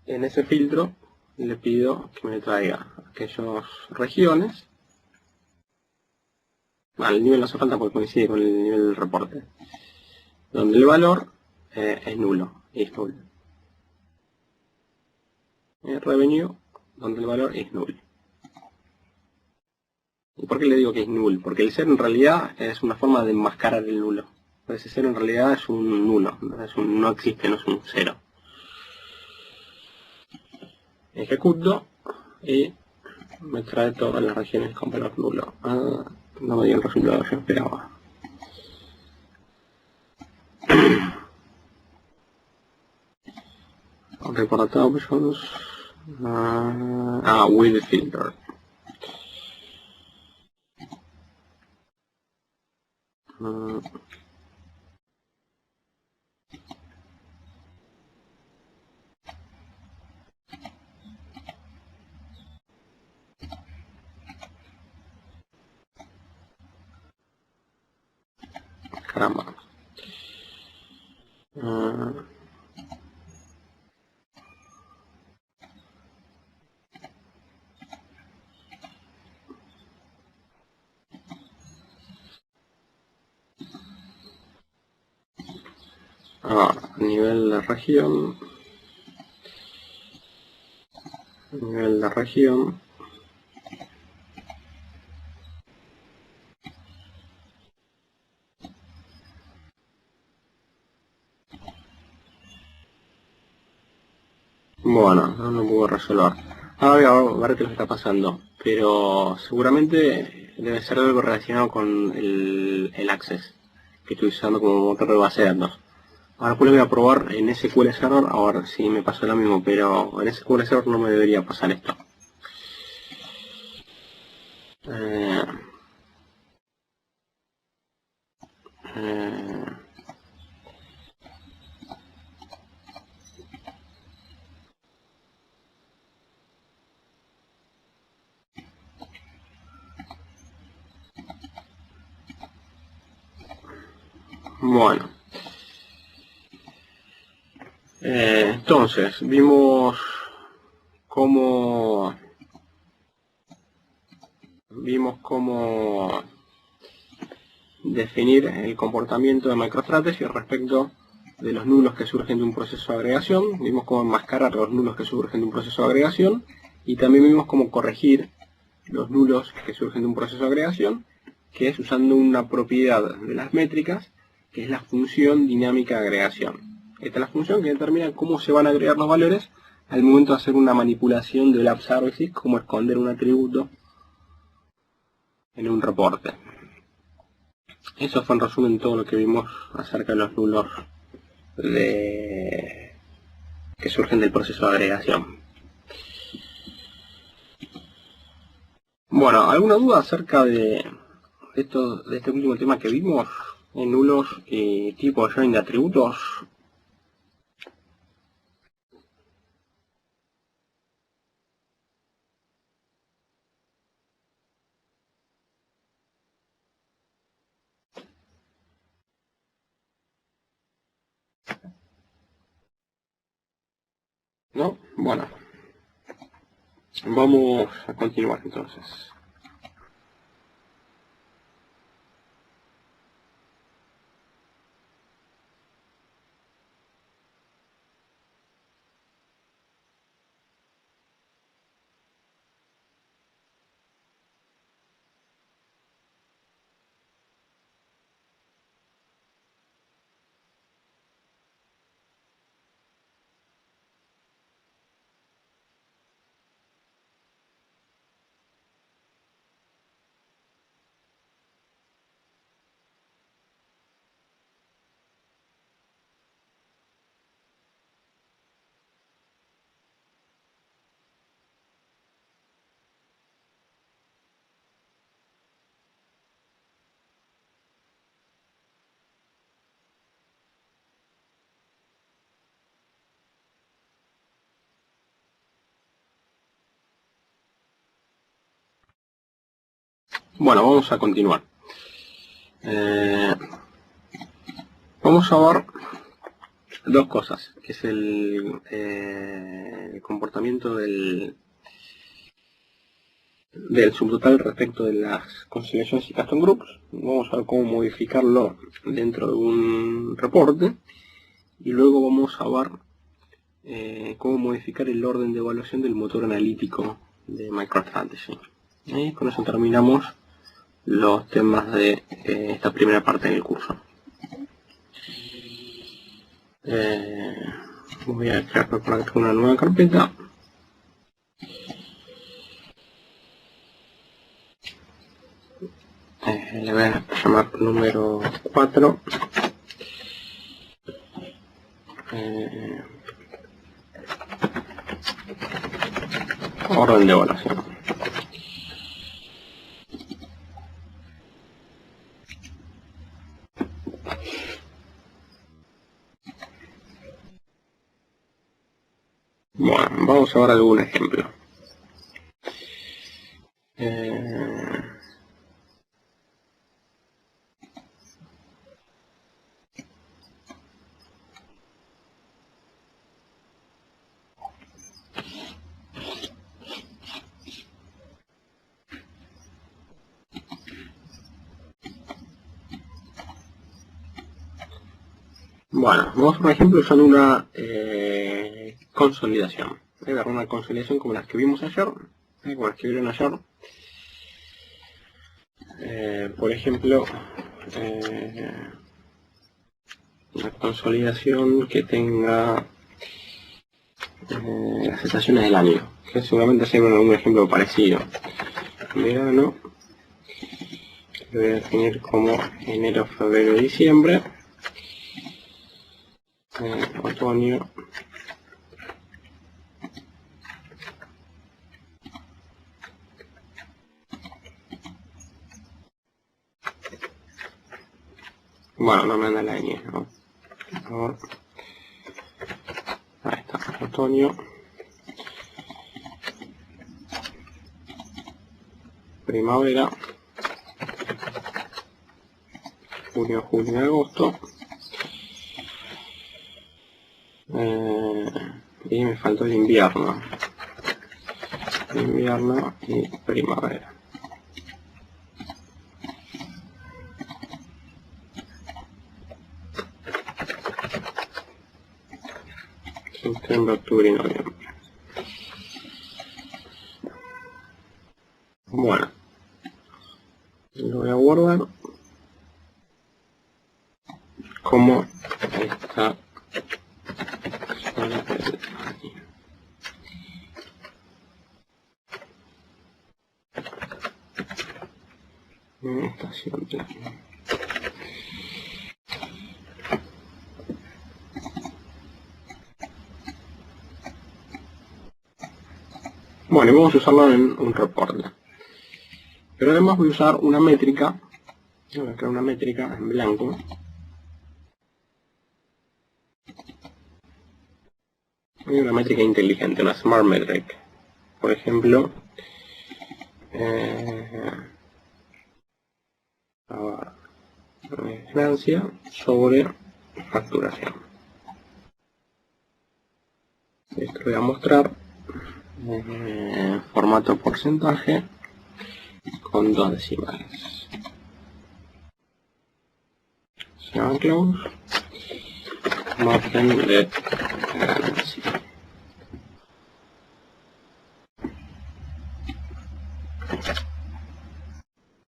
en ese filtro le pido que me traiga aquellas regiones. El nivel no hace falta porque coincide con el nivel del reporte, donde el valor es nulo, es null. Revenue, donde el valor es null. ¿Y por qué le digo que es null? Porque el 0 en realidad es una forma de enmascarar el nulo. Ese 0 en realidad es un nulo, no existe, no es un 0. Ejecuto y me trae todas las regiones con valor nulo. No me dio el resultado que yo esperaba. Report options. With filter. Caramba. Nivel de región. Nivel de región. Bueno, no lo puedo resolver. Ahora voy a ver qué es lo que está pasando. Pero seguramente debe ser algo relacionado con el Access que estoy usando como motor de base de datos. Ahora pues lo voy a probar en SQL Server a ver si me pasa lo mismo, pero en SQL Server no me debería pasar esto. Eh, eh, bueno. Entonces, vimos cómo definir el comportamiento de MicroStrategy respecto de los nulos que surgen de un proceso de agregación. Vimos cómo enmascarar los nulos que surgen de un proceso de agregación y también vimos cómo corregir los nulos que surgen de un proceso de agregación, que es usando una propiedad de las métricas, que es la función dinámica de agregación. Esta es la función que determina cómo se van a agregar los valores al momento de hacer una manipulación del App Services, como esconder un atributo en un reporte. Eso fue en resumen todo lo que vimos acerca de los nulos que surgen del proceso de agregación. Bueno, ¿alguna duda acerca de este último tema que vimos? En nulos y tipo join de atributos. ¿No? Bueno, vamos a continuar entonces. Bueno, vamos a continuar. Vamos a ver dos cosas, que es el comportamiento del subtotal respecto de las conciliaciones y custom groups. Vamos a ver cómo modificarlo dentro de un reporte, y luego vamos a ver cómo modificar el orden de evaluación del motor analítico de MicroStrategy. Y con eso terminamos los temas de esta primera parte del curso. Voy a crear una nueva carpeta. Le voy a llamar número 4. Orden de evaluación. Bueno, vamos a ver algún ejemplo. Bueno, vamos por ejemplo usando una consolidación. Voy a ver una consolidación como las que vimos ayer, como las que vieron ayer. Por ejemplo, una consolidación que tenga las estaciones del año, que seguramente sea un ejemplo parecido. Verano, lo voy a definir como enero, febrero, diciembre. Otoño, bueno, no me anda la ñ, ¿no? Por favor. Ahí está, otoño, primavera, junio, julio, agosto, y me faltó el invierno, y primavera. Septiembre, octubre y noviembre. Bueno, lo voy a guardar como esta estación del año. Bueno, y vamos a usarlo en un reporte. Pero además voy a usar una métrica. Voy a crear una métrica en blanco. Y una métrica inteligente, una Smart Metric. Por ejemplo, ganancia sobre facturación. Esto lo voy a mostrar en formato porcentaje con 2 decimales. Se llama close, margen de ganancia.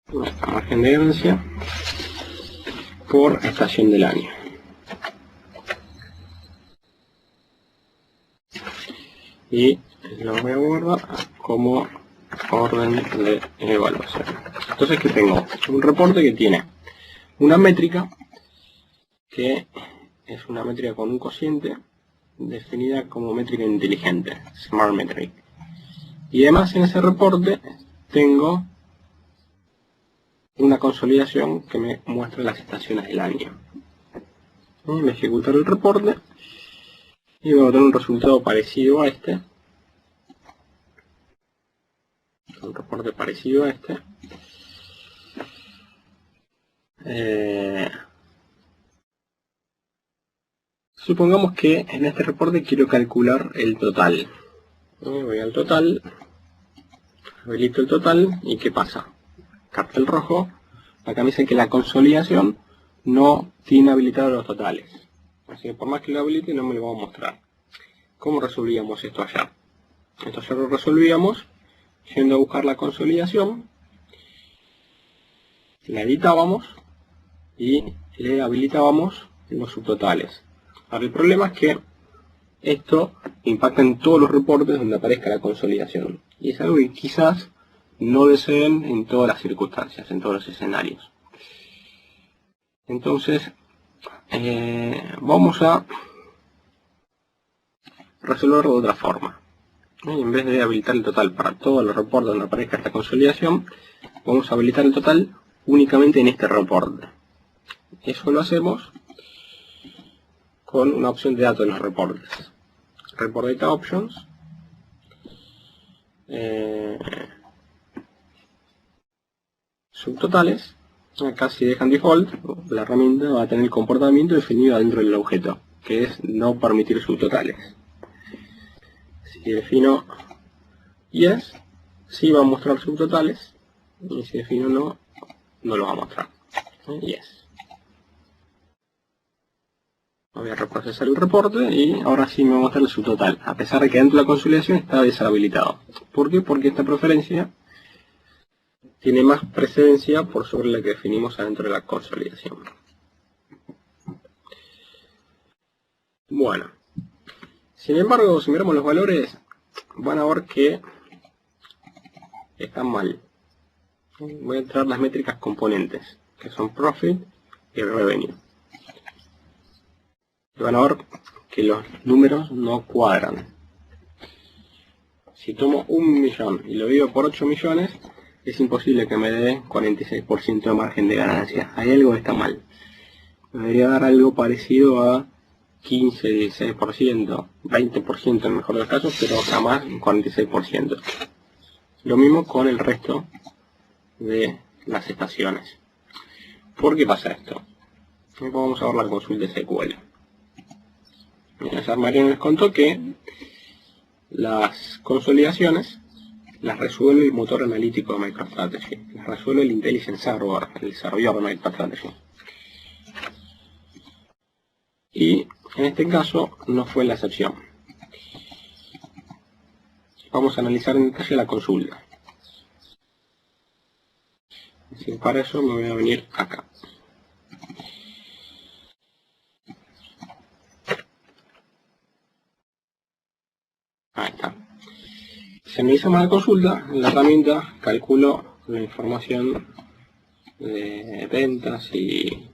Nuestra margen de ganancia por estación del año. Y lo voy a guardar como orden de evaluación. Entonces, ¿qué tengo? Un reporte que tiene una métrica que es una métrica con un cociente definida como métrica inteligente, Smart Metric. Y además en ese reporte tengo una consolidación que me muestra las estaciones del año. Voy a ejecutar el reporte y voy a tener un resultado parecido a este. Un reporte parecido a este. Supongamos que en este reporte quiero calcular el total. Voy al total, habilito el total y ¿qué pasa? Cartel rojo, acá me dice que la consolidación no tiene habilitados los totales. Así que por más que lo habilite no me lo va a mostrar. ¿Cómo resolvíamos esto allá? Esto ya lo resolvíamos yendo a buscar la consolidación, la editábamos y le habilitábamos los subtotales. Ahora el problema es que esto impacta en todos los reportes donde aparezca la consolidación. Y es algo que quizás no deseen en todas las circunstancias, en todos los escenarios. Entonces, vamos a resolverlo de otra forma. En vez de habilitar el total para todos los reportes donde aparezca esta consolidación, vamos a habilitar el total únicamente en este reporte. Eso lo hacemos con una opción de datos en los reportes. Report Data Options. Subtotales. Acá si dejan default, la herramienta va a tener el comportamiento definido dentro del objeto, que es no permitir subtotales. Si defino yes, sí va a mostrar subtotales, y si defino no, no lo va a mostrar. Yes. Voy a reprocesar el reporte y ahora sí me va a mostrar el subtotal, a pesar de que dentro de la consolidación está deshabilitado. ¿Por qué? Porque esta preferencia tiene más precedencia por sobre la que definimos adentro de la consolidación. Bueno, sin embargo, si miramos los valores, van a ver que están mal. Voy a entrar las métricas componentes, que son Profit y Revenue. Y van a ver que los números no cuadran. Si tomo 1 millón y lo divido por 8 millones, es imposible que me dé 46% de margen de ganancia. Hay algo que está mal. Me debería dar algo parecido a 15, 16%, 20% en el mejor de los casos, pero jamás 46%. Lo mismo con el resto de las estaciones. ¿Por qué pasa esto? Vamos a ver la consulta SQL. Ayer Mariano les contó que las consolidaciones las resuelve el motor analítico de MicroStrategy, las resuelve el Intelligent Server, el servidor de MicroStrategy. Y en este caso no fue la excepción. Vamos a analizar en detalle la consulta. Así que para eso me voy a venir acá. Ahí está. Si analizamos la consulta, en la herramienta calculo la información de ventas y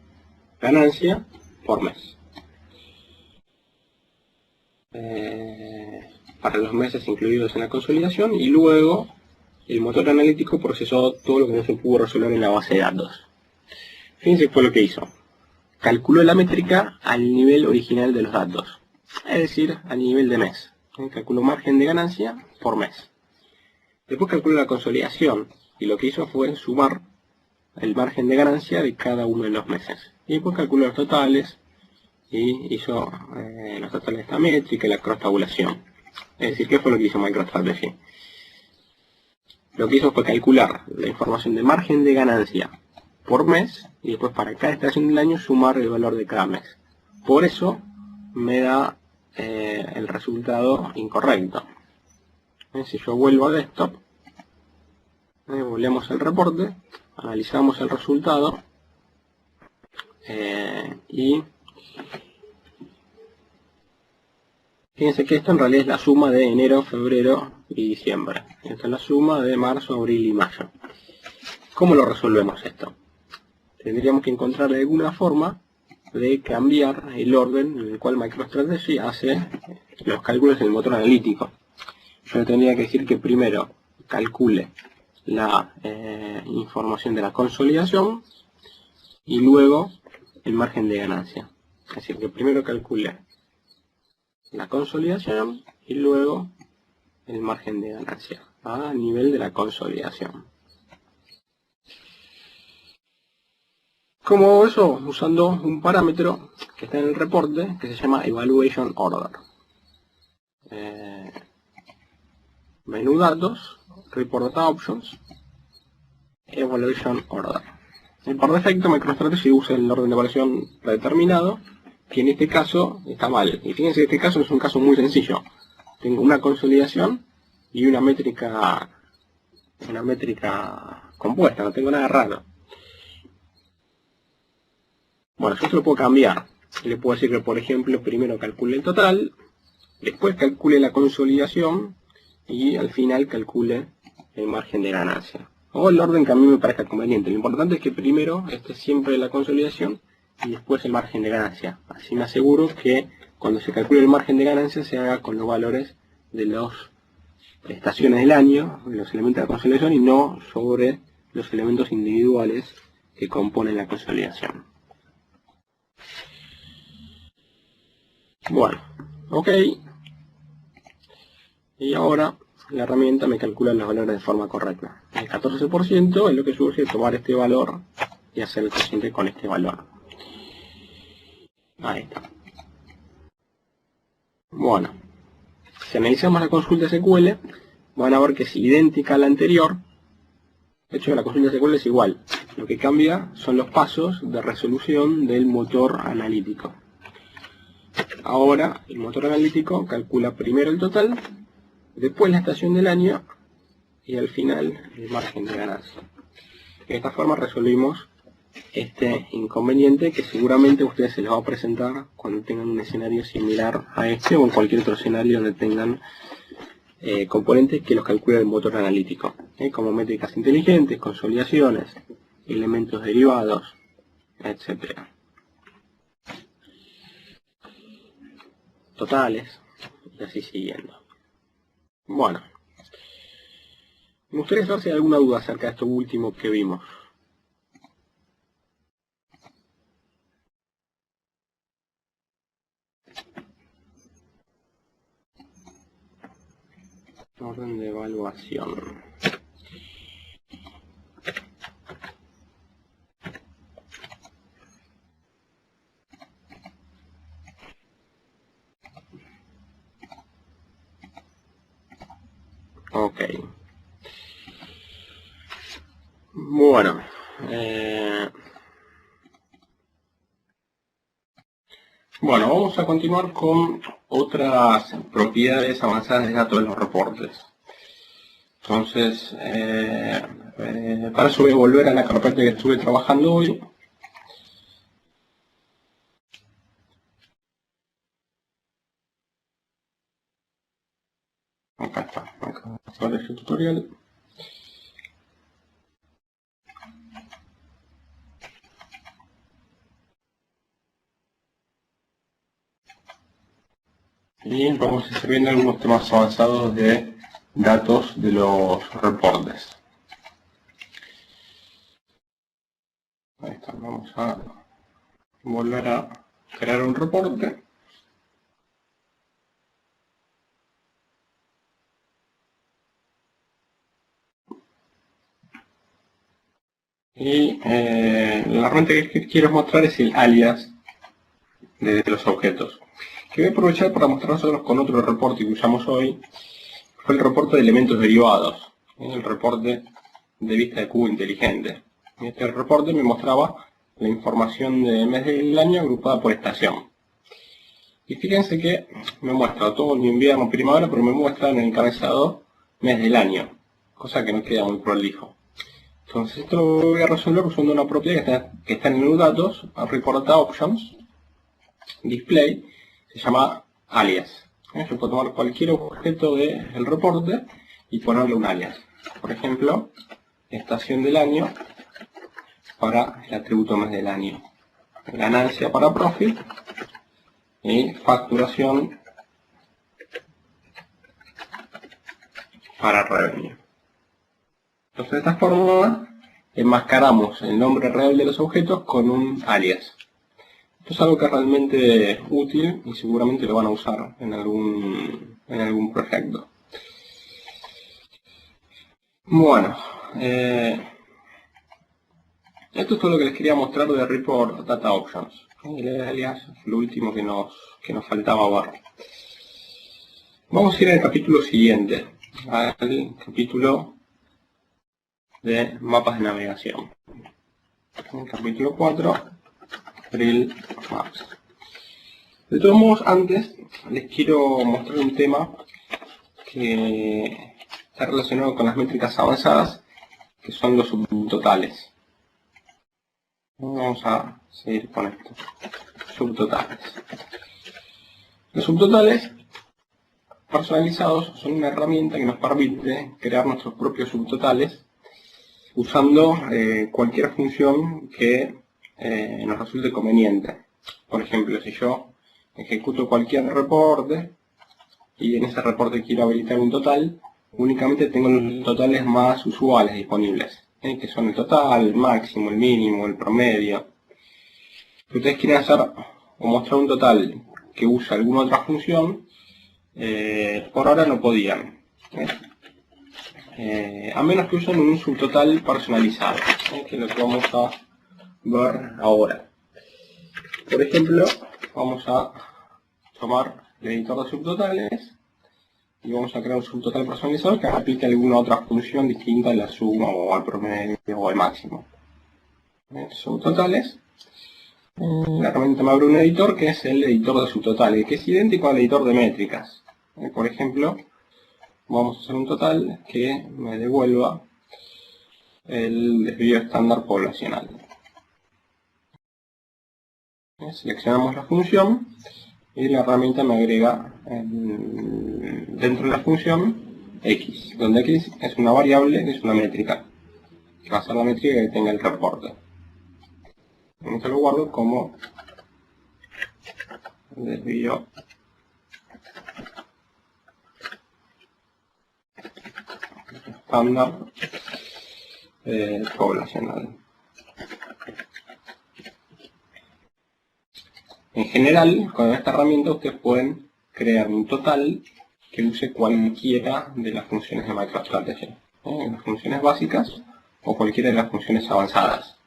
ganancia por mes. Para los meses incluidos en la consolidación, y luego el motor analítico procesó todo lo que no se pudo resolver en la base de datos. Fíjense qué fue lo que hizo. Calculó la métrica al nivel original de los datos, es decir, al nivel de mes. Calculó margen de ganancia por mes. Después calculó la consolidación, y lo que hizo fue sumar el margen de ganancia de cada uno de los meses. Y después calculó los totales, y hizo los totales de esta métrica y la cross tabulación. Es decir, ¿qué fue lo que hizo MicroStrategy? Lo que hizo fue calcular la información de margen de ganancia por mes, y después para cada estación del año sumar el valor de cada mes. Por eso me da el resultado incorrecto. Si yo vuelvo a desktop, volvemos al reporte, analizamos el resultado y fíjense que esto en realidad es la suma de enero, febrero y diciembre. Esta es la suma de marzo, abril y mayo. ¿Cómo lo resolvemos esto? Tendríamos que encontrar alguna forma de cambiar el orden en el cual MicroStrategy hace los cálculos en el motor analítico. Yo tendría que decir que primero calcule la información de la consolidación y luego el margen de ganancia. Es decir, que primero calcule la consolidación y luego el margen de ganancia a nivel de la consolidación. ¿Cómo hago eso? Usando un parámetro que está en el reporte que se llama Evaluation Order. Menú Datos, Report Data Options, Evaluation Order. Y por defecto MicroStrategy usa el orden de evaluación predeterminado, que en este caso está mal. Y fíjense que este caso es un caso muy sencillo. Tengo una consolidación y una métrica compuesta, no tengo nada raro. Bueno, yo esto lo puedo cambiar. Le puedo decir que, por ejemplo, primero calcule el total, después calcule la consolidación y al final calcule el margen de ganancia. O el orden que a mí me parezca conveniente. Lo importante es que primero esté siempre la consolidación y después el margen de ganancia. Así me aseguro que cuando se calcule el margen de ganancia se haga con los valores de las estaciones del año, los elementos de la consolidación, y no sobre los elementos individuales que componen la consolidación. Bueno, ok. Y ahora la herramienta me calcula los valores de forma correcta. El 14% es lo que surge de tomar este valor y hacer el cociente con este valor. Ahí está. Bueno, si analizamos la consulta SQL, van a ver que es idéntica a la anterior. De hecho, la consulta SQL es igual. Lo que cambia son los pasos de resolución del motor analítico. Ahora, el motor analítico calcula primero el total, después la estación del año y al final el margen de ganancia. De esta forma resolvimos este inconveniente que seguramente a ustedes se les va a presentar cuando tengan un escenario similar a este o en cualquier otro escenario donde tengan componentes que los calcule el motor analítico, como métricas inteligentes, consolidaciones, elementos derivados, etc. Totales y así siguiendo. Bueno, me gustaría saber si hay alguna duda acerca de esto último que vimos. Orden de evaluación. Ok. Bueno. Bueno, vamos a continuar con otras propiedades avanzadas de datos de los reportes. Entonces, para eso voy a volver a la carpeta que estuve trabajando hoy. Acá está, acá está el tutorial. Y vamos a estar viendo algunos temas avanzados de datos de los reportes. Ahí está, vamos a volver a crear un reporte. Y la herramienta que quiero mostrar es el alias de los objetos. Que voy a aprovechar para mostrar nosotros con otro reporte que usamos hoy. Fue el reporte de elementos derivados. El reporte de vista de cubo inteligente. Este reporte me mostraba la información del mes del año agrupada por estación. Y fíjense que me muestra otoño, invierno, primavera, pero me muestra en el encabezado mes del año. Cosa que no queda muy prolijo. Entonces esto lo voy a resolver usando una propiedad que está en el menú datos, Report Data Options, Display, se llama alias. Yo puedo tomar cualquier objeto del reporte y ponerle un alias. Por ejemplo, estación del año para el atributo mes del año, ganancia para profit y facturación para revenue. Entonces de esta forma enmascaramos el nombre real de los objetos con un alias. Esto es algo que es realmente útil y seguramente lo van a usar en algún proyecto. Bueno, Esto es todo lo que les quería mostrar de Report Data Options. Y el alias, lo último que nos faltaba ver. Vamos a ir al capítulo siguiente, al capítulo de mapas de navegación. En el capítulo 4, Drill Maps. De todos modos, antes les quiero mostrar un tema que está relacionado con las métricas avanzadas, que son los subtotales. Vamos a seguir con esto. Subtotales. Los subtotales personalizados son una herramienta que nos permite crear nuestros propios subtotales usando cualquier función que nos resulte conveniente. Por ejemplo, si yo ejecuto cualquier reporte y en ese reporte quiero habilitar un total, únicamente tengo los totales más usuales disponibles, que son el total, el máximo, el mínimo, el promedio. Si ustedes quieren hacer o mostrar un total que use alguna otra función, por ahora no podían, a menos que usen un subtotal personalizado, que es lo que vamos a ver ahora. Por ejemplo, vamos a tomar el editor de subtotales y vamos a crear un subtotal personalizado que aplique alguna otra función distinta a la suma o al promedio o al máximo. Subtotales. La herramienta me abre un editor que es el editor de subtotales, que es idéntico al editor de métricas. Por ejemplo, vamos a hacer un total que me devuelva el desvío estándar poblacional. Seleccionamos la función y la herramienta me agrega dentro de la función X, donde X es una variable que es una métrica, que va a ser la métrica que tenga el reporte. Esto lo guardo como desvío estándar poblacional. En general, con esta herramienta ustedes pueden crear un total que use cualquiera de las funciones de MicroStrategy. Las funciones básicas o cualquiera de las funciones avanzadas.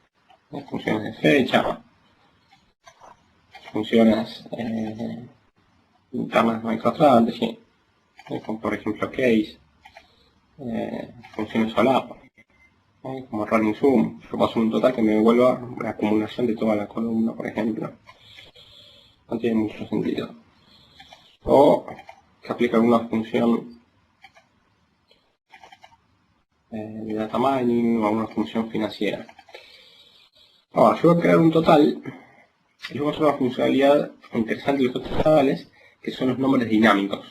Funciones de fecha, funciones internas de MicroStrategy, como por ejemplo case, funciones solap, como running zoom. Yo paso un total que me devuelva la acumulación de toda la columna, por ejemplo. No tiene mucho sentido. O que aplica alguna función de data mining o alguna función financiera. Ahora, yo voy a crear un total y luego a hacer una funcionalidad interesante de los totales, que son los nombres dinámicos.